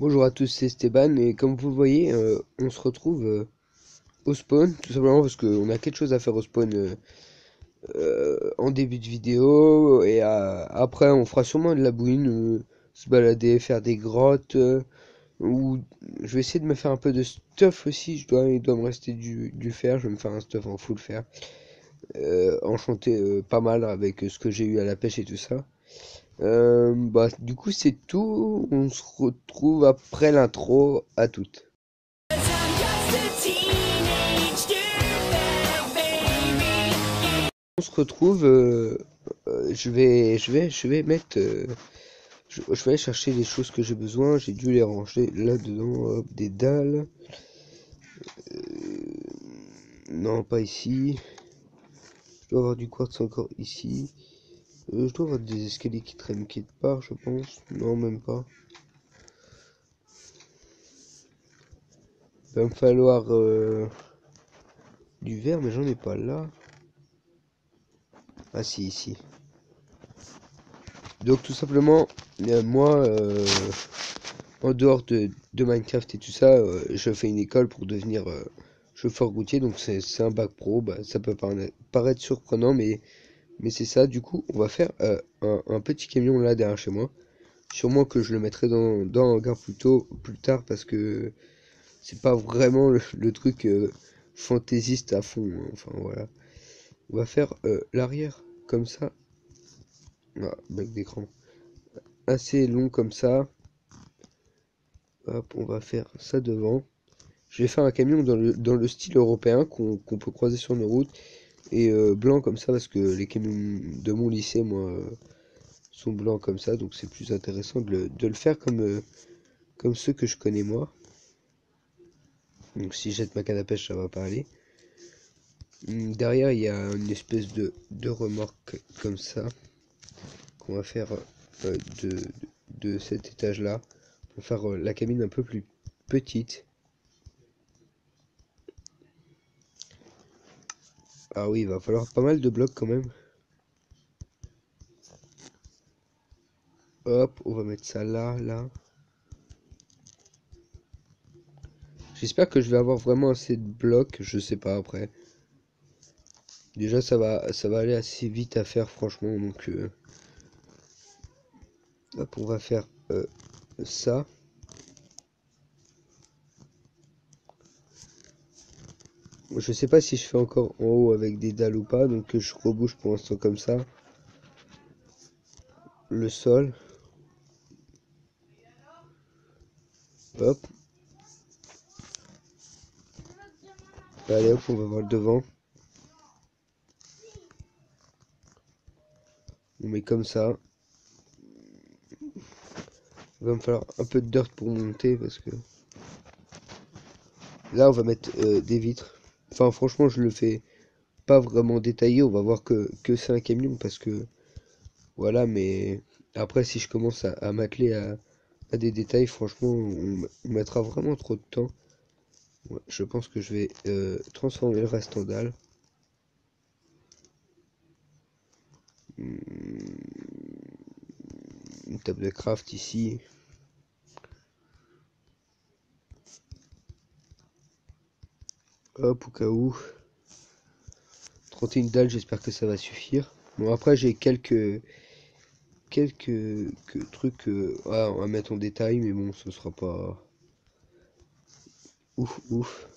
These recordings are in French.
Bonjour à tous, c'est Esteban et comme vous le voyez, on se retrouve au spawn, tout simplement parce qu'on a quelque chose à faire au spawn en début de vidéo et après on fera sûrement de la bouine, se balader, faire des grottes ou je vais essayer de me faire un peu de stuff aussi, il doit me rester du fer, je vais me faire un stuff en full fer, enchanté pas mal avec ce que j'ai eu à la pêche et tout ça. Bah, du coup, c'est tout. On se retrouve après l'intro. À toutes. On se retrouve. Je vais mettre. Je vais aller chercher les choses que j'ai besoin. J'ai dû les ranger là-dedans. Hop, des dalles. Non, pas ici. Je dois avoir du quartz encore ici. Je dois avoir des escaliers qui traînent quelque part, je pense. Non, même pas. Il va me falloir du verre, mais j'en ai pas là. Ah si, ici. Donc tout simplement, moi, en dehors de Minecraft et tout ça, je fais une école pour devenir chauffeur routier, donc c'est un bac pro, bah, ça peut paraître surprenant, mais c'est ça, du coup, on va faire un petit camion là derrière chez moi. Sûrement que je le mettrai dans un hangar plus tard, parce que c'est pas vraiment le truc fantaisiste à fond, hein. Enfin voilà. On va faire l'arrière, comme ça. Ah, bec d'écran. Assez long comme ça. Hop, on va faire ça devant. Je vais faire un camion dans le style européen qu'on peut croiser sur nos routes. Et blanc comme ça parce que les camions de mon lycée, moi, sont blancs comme ça. Donc c'est plus intéressant de le faire comme ceux que je connais moi. Donc si je jette ma canne à pêche, ça va pas aller. Derrière, il y a une espèce de remorque comme ça qu'on va faire euh, de, de cet étage-là. Pour faire la cabine un peu plus petite. Ah oui, il va falloir pas mal de blocs quand même. Hop, on va mettre ça là, là. J'espère que je vais avoir vraiment assez de blocs, je sais pas après. Déjà ça va aller assez vite à faire franchement, donc hop, on va faire ça. Je sais pas si je fais encore en haut avec des dalles ou pas, donc je rebouche pour l'instant comme ça. Le sol. Hop. Allez hop, on va voir le devant. On met comme ça. Il va me falloir un peu de dirt pour monter parce que là on va mettre des vitres. Enfin franchement je le fais pas vraiment détaillé, on va voir que c'est un camion parce que voilà, mais après si je commence à m'atteler à des détails, franchement on mettra vraiment trop de temps. Ouais, je pense que je vais transformer le reste en dalle. Une table de craft ici. Hop, au cas où. 31 dalles, j'espère que ça va suffire. Bon, après, j'ai quelques trucs à mettre en détail, mais bon, ce sera pas ouf, ouf.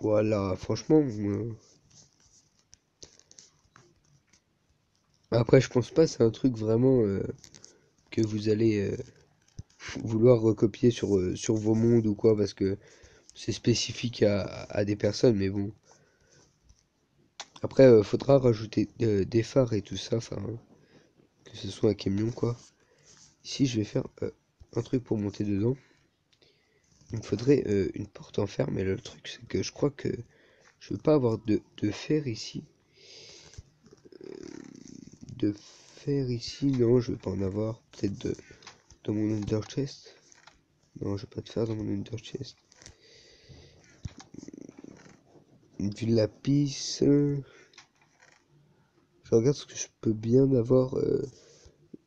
Voilà, franchement, après, je pense pas, c'est un truc vraiment que vous allez vouloir recopier sur vos mondes ou quoi, parce que c'est spécifique à des personnes, mais bon. Après, faudra rajouter des phares et tout ça, enfin, que ce soit un camion, quoi. Ici, je vais faire un truc pour monter dedans. Il me faudrait une porte en fer, mais le truc, c'est que je crois que je veux pas avoir de fer ici. De fer ici, non, je vais pas en avoir. Peut-être dans mon Ender chest. Non, je vais pas de fer dans mon Ender chest. Du lapis. Je regarde ce que je peux bien avoir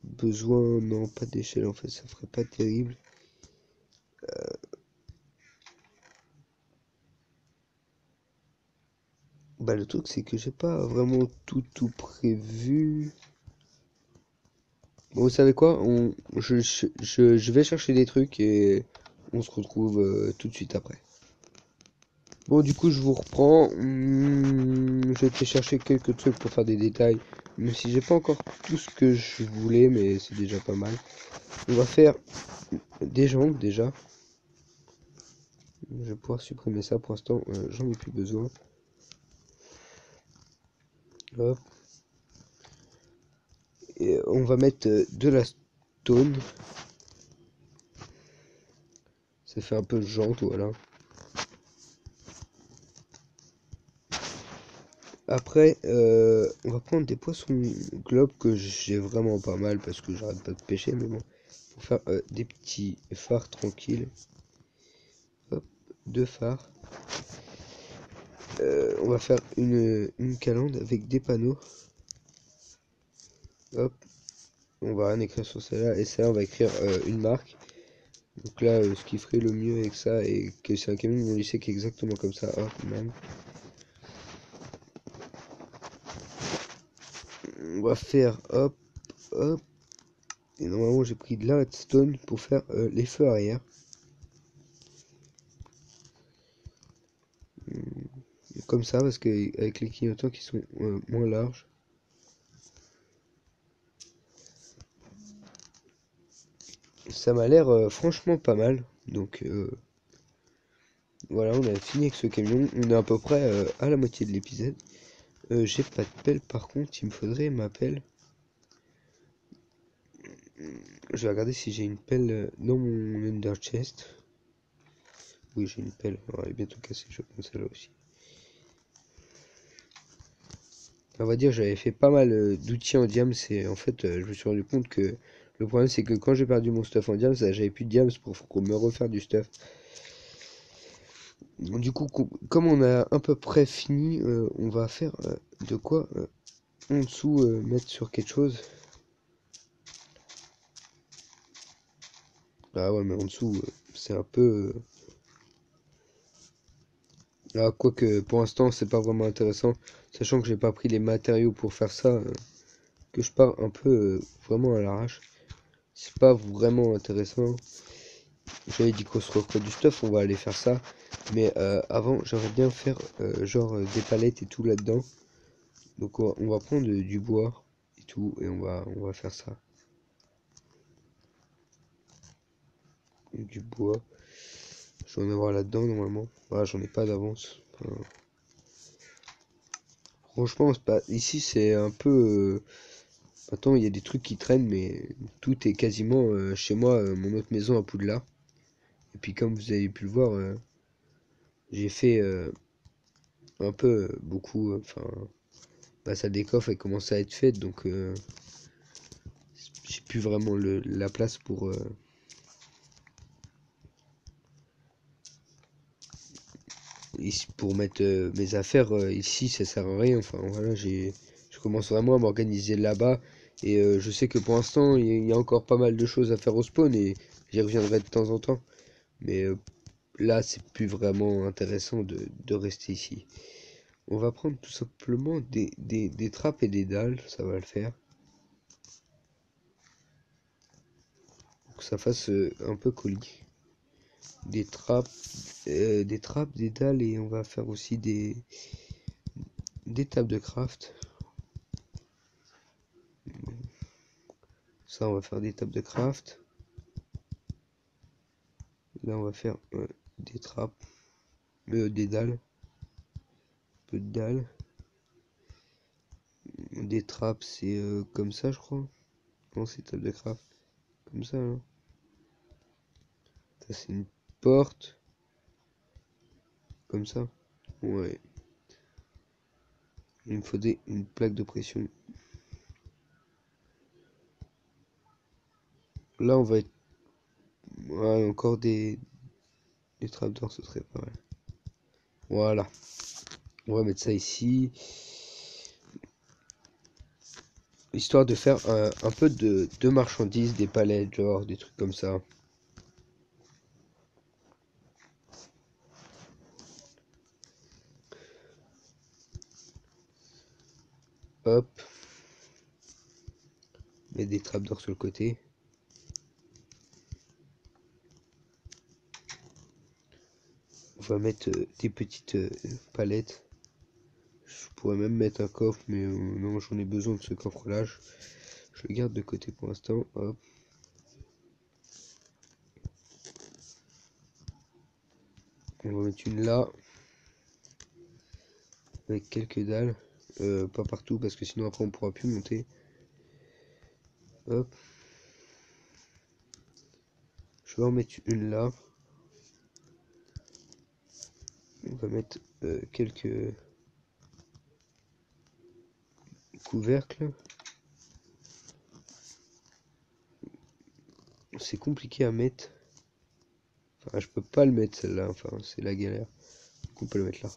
besoin, non, pas d'échelle en fait, ça ferait pas terrible. Bah le truc c'est que j'ai pas vraiment tout prévu. Bon, vous savez quoi? Je vais chercher des trucs et on se retrouve tout de suite après. Bon, du coup, je vous reprends. J'ai été chercher quelques trucs pour faire des détails. Même si j'ai pas encore tout ce que je voulais, mais c'est déjà pas mal. On va faire des jambes déjà. Je vais pouvoir supprimer ça pour l'instant. J'en ai plus besoin. Hop. Et on va mettre de la stone. Ça fait un peu jante, voilà. Après, on va prendre des poissons globes que j'ai vraiment pas mal parce que j'arrête pas de pêcher, mais bon. Pour faire des petits phares tranquilles. Hop, deux phares. On va faire une calandre avec des panneaux. Hop, on va rien écrire sur celle-là. Et ça, on va écrire une marque. Donc là, ce qui ferait le mieux avec ça, et que c'est un camion, on lui sait qu'exactement comme ça. Hop, même. On va faire hop, hop. Et normalement, j'ai pris de la redstone pour faire les feux arrière. Comme ça, parce qu'avec les clignotants qui sont moins larges. Ça m'a l'air franchement pas mal. Donc voilà, on a fini avec ce camion. On est à peu près à la moitié de l'épisode. J'ai pas de pelle par contre, il me faudrait ma pelle. Je vais regarder si j'ai une pelle dans mon under chest. Oui, j'ai une pelle. Alors, elle est bientôt cassée, je pense celle-là aussi. On va dire, j'avais fait pas mal d'outils en diams. Et en fait, je me suis rendu compte que le problème, c'est que quand j'ai perdu mon stuff en diams, j'avais plus de diams pour me refaire du stuff. Du coup, comme on a à peu près fini, on va faire de quoi en dessous mettre sur quelque chose. Ah ouais, mais en dessous, c'est un peu. Ah, quoique pour l'instant, c'est pas vraiment intéressant, sachant que j'ai pas pris les matériaux pour faire ça, que je pars un peu vraiment à l'arrache. C'est pas vraiment intéressant. J'avais dit qu'on se referait du stuff, on va aller faire ça. Mais avant, j'aimerais bien faire genre des palettes et tout là-dedans. Donc on va prendre du bois et tout, et on va faire ça. Du bois. Je vais en avoir là-dedans normalement. Voilà, j'en ai pas d'avance. Enfin, franchement, c'est pas. Ici, c'est un peu. Attends, il y a des trucs qui traînent, mais tout est quasiment chez moi, mon autre maison à Poudlard. Et puis, comme vous avez pu le voir, j'ai fait un peu beaucoup. Enfin, ma salle des coffres elle commence à être faite, donc j'ai plus vraiment la place pour mettre mes affaires ici. Ça sert à rien. Enfin, voilà, je commence vraiment à m'organiser là-bas. Et je sais que pour l'instant, il y a encore pas mal de choses à faire au spawn et j'y reviendrai de temps en temps. Mais là, c'est plus vraiment intéressant de rester ici. On va prendre tout simplement des trappes et des dalles, ça va le faire. Pour que ça fasse un peu colis. Des trappes, des dalles et on va faire aussi des tables de craft. Ça, on va faire des tables de craft. Là, on va faire des trappes, des dalles, un peu de dalles. Des trappes, c'est comme ça, je crois. Non, c'est table de craft. Comme ça, hein. Ça, c'est une porte. Comme ça. Ouais. Il me faudrait une plaque de pression. Là, on va être. Ouais, encore des trapdoors, ce serait pas mal. Voilà. On va mettre ça ici. histoire de faire un peu de marchandises, des palettes, genre des trucs comme ça. Hop, met des trapdoors sur le côté. On va mettre des petites palettes. Je pourrais même mettre un coffre, mais non, j'en ai besoin de ce coffre-là. Je le garde de côté pour l'instant. Hop. On va mettre une là. Avec quelques dalles. Pas partout, parce que sinon après on pourra plus monter. Hop. Je vais en mettre une là. On va mettre quelques couvercles. C'est compliqué à mettre. Enfin, je peux pas le mettre celle-là. Enfin, c'est la galère. Donc on peut le mettre là.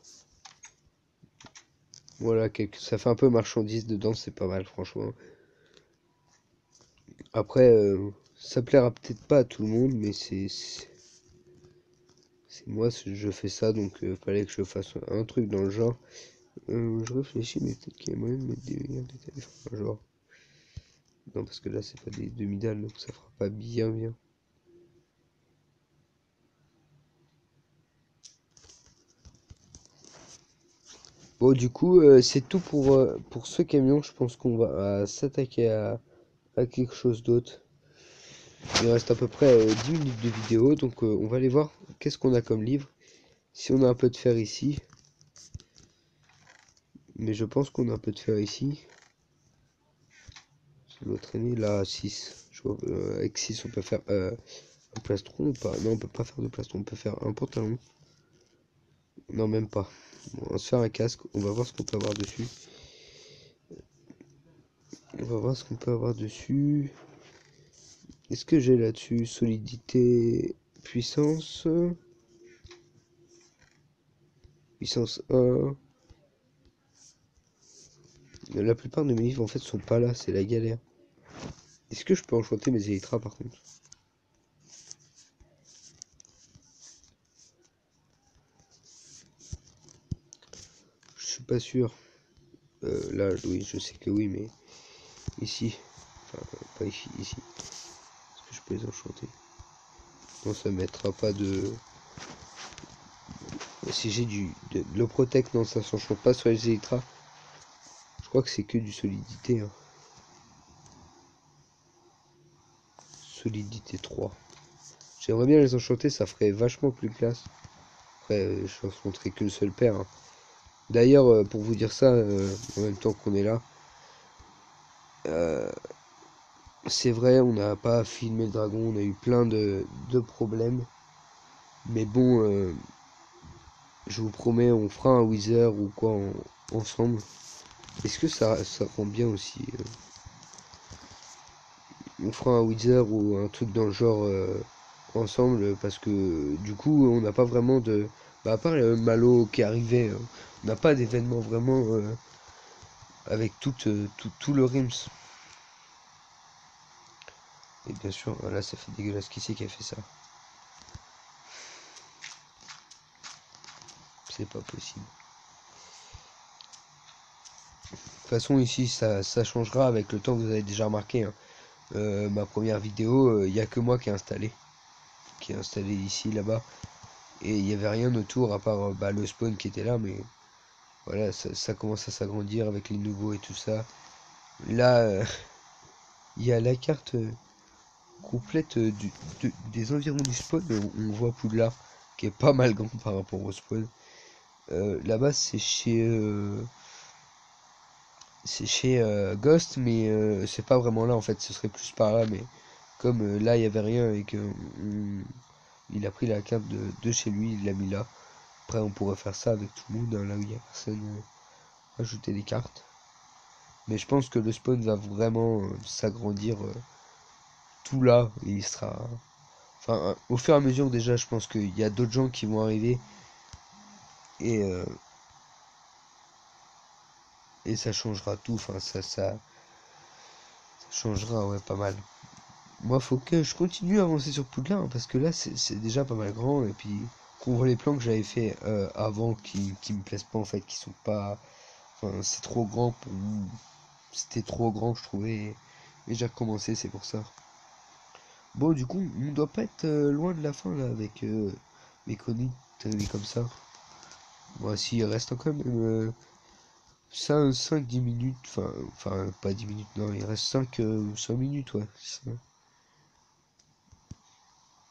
Voilà, ça fait un peu marchandise dedans. C'est pas mal, franchement. Après, ça plaira peut-être pas à tout le monde, mais c'est moi, je fais ça, donc fallait que je fasse un truc dans le genre. Je réfléchis, mais peut-être qu'il y a moyen de mettre des détails. Enfin, genre. Non, parce que là, c'est pas des demi-dalles, donc ça fera pas bien. Bon, du coup, c'est tout pour ce camion. Je pense qu'on va s'attaquer à quelque chose d'autre. Il reste à peu près 10 minutes de vidéo, donc on va aller voir qu'est-ce qu'on a comme livre. Si on a un peu de fer ici. Mais je pense qu'on a un peu de fer ici. Ça doit traîner là, 6. Avec 6, on peut faire un plastron ou pas? Non, on peut pas faire de plastron. On peut faire un pantalon. Non, même pas. Bon, on va se faire un casque. On va voir ce qu'on peut avoir dessus. On va voir ce qu'on peut avoir dessus. Est-ce que j'ai là-dessus solidité, puissance? Puissance 1. La plupart de mes livres en fait sont pas là, c'est la galère. Est-ce que je peux enchanter mes élytras par contre? Je suis pas sûr. Là, oui, je sais que oui, mais ici. Enfin, pas ici, ici. Est-ce que je peux les enchanter? Non, ça mettra pas de. Si j'ai de l'Oprotec, non, ça s'enchante pas sur les élytras. Je crois que c'est que du solidité. Hein. Solidité 3. J'aimerais bien les enchanter, ça ferait vachement plus classe. Après, je ne montrer qu'une seule paire. Hein. D'ailleurs, pour vous dire ça, en même temps qu'on est là, c'est vrai, on n'a pas filmé le dragon, on a eu plein de problèmes. Mais bon, je vous promets, on fera un Wither ou quoi ensemble. Est-ce que ça rend bien aussi on fera un Wither ou un truc dans le genre ensemble parce que du coup on n'a pas vraiment de. Bah, à part le Malo qui est arrivé, on n'a pas d'événement vraiment avec tout le Rims. Et bien sûr, là ça fait dégueulasse. Qui c'est qui a fait ça? C'est pas possible. De toute façon ici ça changera avec le temps, vous avez déjà remarqué. Hein. Ma première vidéo, il n'y a que moi qui est installé ici, là-bas. Et il n'y avait rien autour à part bah, le spawn qui était là, mais voilà, ça commence à s'agrandir avec les nouveaux et tout ça. Là, il y a la carte complète des environs du spawn, mais on voit Poudlard, qui est pas mal grand par rapport au spawn. Là-bas, c'est chez Ghost, mais c'est pas vraiment là en fait, ce serait plus par là, mais comme là il y avait rien et que il a pris la carte de chez lui, il l'a mis là. Après, on pourrait faire ça avec tout le monde, hein, là où il y a personne, ajouter des cartes. Mais je pense que le spawn va vraiment s'agrandir tout là, et il sera. Enfin, au fur et à mesure, déjà, je pense qu'il y a d'autres gens qui vont arriver et, euh, et ça changera tout. Enfin, ça. changera, ouais, pas mal. Moi, faut que je continue à avancer sur Poudlard, hein, parce que là, c'est déjà pas mal grand. Et puis, qu'on voit les plans que j'avais fait avant qui me plaisent pas, en fait, qui sont pas. Enfin, c'est trop grand pour. C'était trop grand, je trouvais. Et j'ai recommencé, c'est pour ça. Bon, du coup, on doit pas être loin de la fin, là, avec mes chroniques comme ça. Bon, si, il reste quand même 5-10 minutes. Enfin, pas 10 minutes, non, il reste 5 minutes, ouais.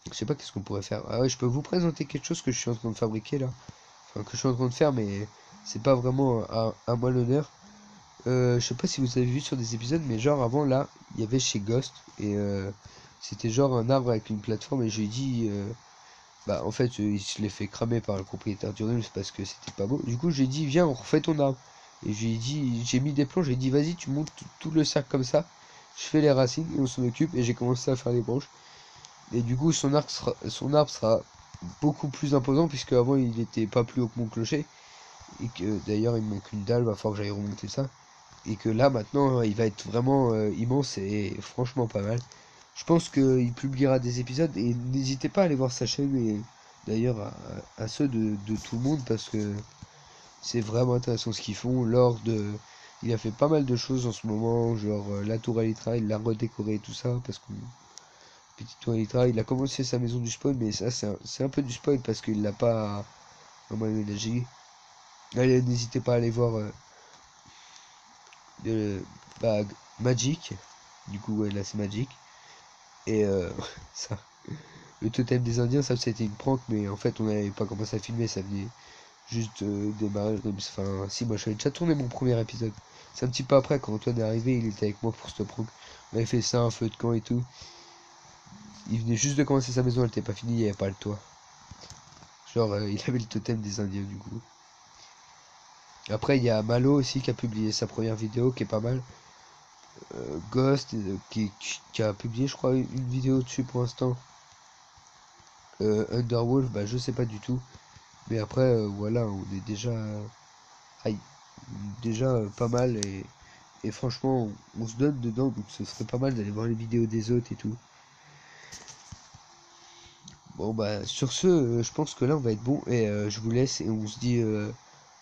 Je sais pas qu'est-ce qu'on pourrait faire. Ah ouais, je peux vous présenter quelque chose que je suis en train de fabriquer là. Enfin, que je suis en train de faire, mais c'est pas vraiment à moi l'honneur. Je sais pas si vous avez vu sur des épisodes, mais genre avant là, il y avait chez Ghost et c'était genre un arbre avec une plateforme et j'ai dit, bah en fait, il se l'est fait cramer par le propriétaire du Rhume parce que c'était pas beau. Du coup, j'ai dit, viens, on refait ton arbre. Et j'ai dit, j'ai mis des plans, j'ai dit, vas-y, tu montes tout le cercle comme ça. Je fais les racines et on s'en occupe et j'ai commencé à faire les branches. Et du coup, son arbre sera beaucoup plus imposant puisque avant il était pas plus haut que mon clocher et que d'ailleurs il me manque une dalle, va falloir que j'aille remonter ça et que là maintenant il va être vraiment immense et franchement pas mal. Je pense qu'il publiera des épisodes et n'hésitez pas à aller voir sa chaîne et d'ailleurs à ceux de tout le monde parce que c'est vraiment intéressant ce qu'ils font. Il a fait pas mal de choses en ce moment, genre la tour Elytra, il l'a redécoré et tout ça parce que petit tour Elytra, il a commencé sa maison du spoil mais ça c'est un peu du spoil parce qu'il l'a pas vraiment aménagé. Allez, n'hésitez pas à aller voir de bah, Magic. Du coup, ouais, là c'est Magic. Et ça, le totem des Indiens, ça c'était une prank, mais en fait on n'avait pas commencé à filmer, ça venait juste démarrer. Enfin, si, moi j'avais déjà tourné mon premier épisode. C'est un petit peu après, quand Antoine est arrivé, il était avec moi pour ce prank. On avait fait ça, un feu de camp et tout. Il venait juste de commencer sa maison, elle était pas finie, il n'y avait pas le toit. Genre, il avait le totem des Indiens du coup. Après, il y a Malo aussi qui a publié sa première vidéo qui est pas mal. Ghost qui a publié, je crois, une vidéo dessus pour l'instant. Underwolf, bah je sais pas du tout. Mais après, voilà, on est déjà, aïe, déjà pas mal et franchement, on se donne dedans, donc ce serait pas mal d'aller voir les vidéos des autres et tout. Bon bah sur ce, je pense que là on va être bon et je vous laisse et on se dit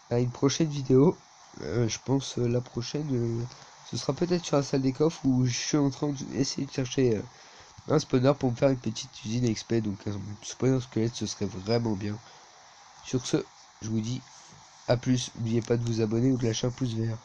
à une prochaine vidéo. Je pense la prochaine, ce sera peut-être sur la salle des coffres où je suis en train d'essayer de chercher un spawner pour me faire une petite usine XP, donc un spawner squelette ce serait vraiment bien. Sur ce, je vous dis à plus, n'oubliez pas de vous abonner ou de lâcher un pouce vert.